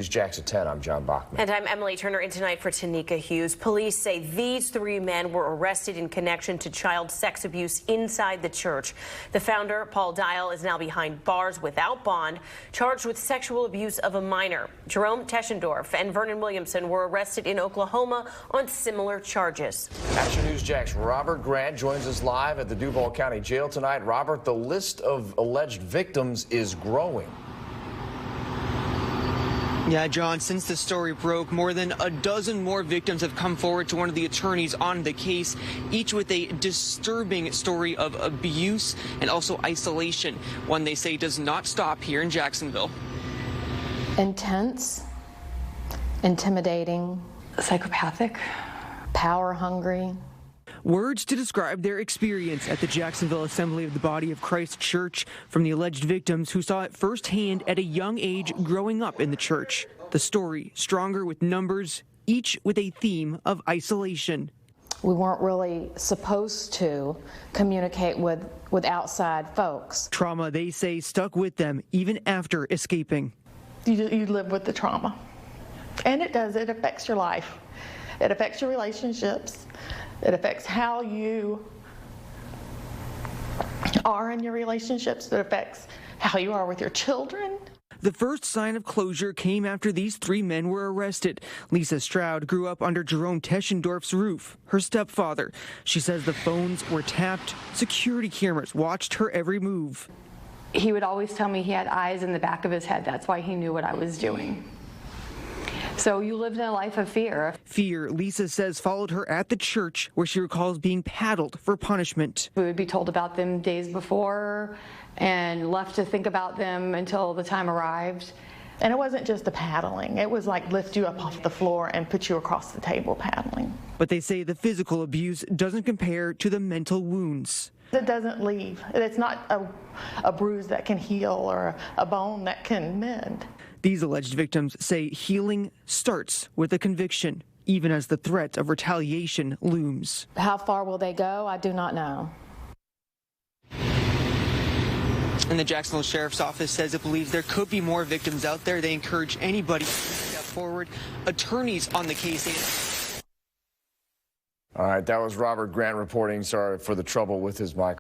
Jackson 10, I'm John Bachman. And I'm Emily Turner in tonight for Tanika Hughes. Police say these three men were arrested in connection to child sex abuse inside the church. The founder, Paul Dyal, is now behind bars without bond, charged with sexual abuse of a minor. Jerome Teschendorf and Vernon Williamson were arrested in Oklahoma on similar charges. Action News Jack's Robert Grant joins us live at the Duval County Jail tonight. Robert, the list of alleged victims is growing. Yeah, John, since the story broke, more than a dozen more victims have come forward to one of the attorneys on the case, each with a disturbing story of abuse and also isolation, one they say does not stop here in Jacksonville. Intense, intimidating, psychopathic, power hungry. Words to describe their experience at the Jacksonville Assembly of the Body of Christ Church from the alleged victims who saw it firsthand at a young age growing up in the church. The story stronger with numbers, each with a theme of isolation. We weren't really supposed to communicate with outside folks. Trauma, they say, stuck with them even after escaping. You live with the trauma, and it affects your life. It affects your relationships. It affects how you are in your relationships. It affects how you are with your children. The first sign of closure came after these three men were arrested. Lisa Stroud grew up under Jerome Teschendorf's roof, her stepfather. She says the phones were tapped, security cameras watched her every move. He would always tell me he had eyes in the back of his head. That's why he knew what I was doing. So you lived in a life of fear. Fear, Lisa says, followed her at the church, where she recalls being paddled for punishment. We would be told about them days before and left to think about them until the time arrived. And it wasn't just the paddling. It was like lift you up off the floor and put you across the table paddling. But they say the physical abuse doesn't compare to the mental wounds. It doesn't leave. It's not a bruise that can heal or a bone that can mend. These alleged victims say healing starts with a conviction, even as the threat of retaliation looms. How far will they go? I do not know. And the Jacksonville Sheriff's Office says it believes there could be more victims out there. They encourage anybody to step forward. Attorneys on the case. All right, that was Robert Grant reporting. Sorry for the trouble with his mic.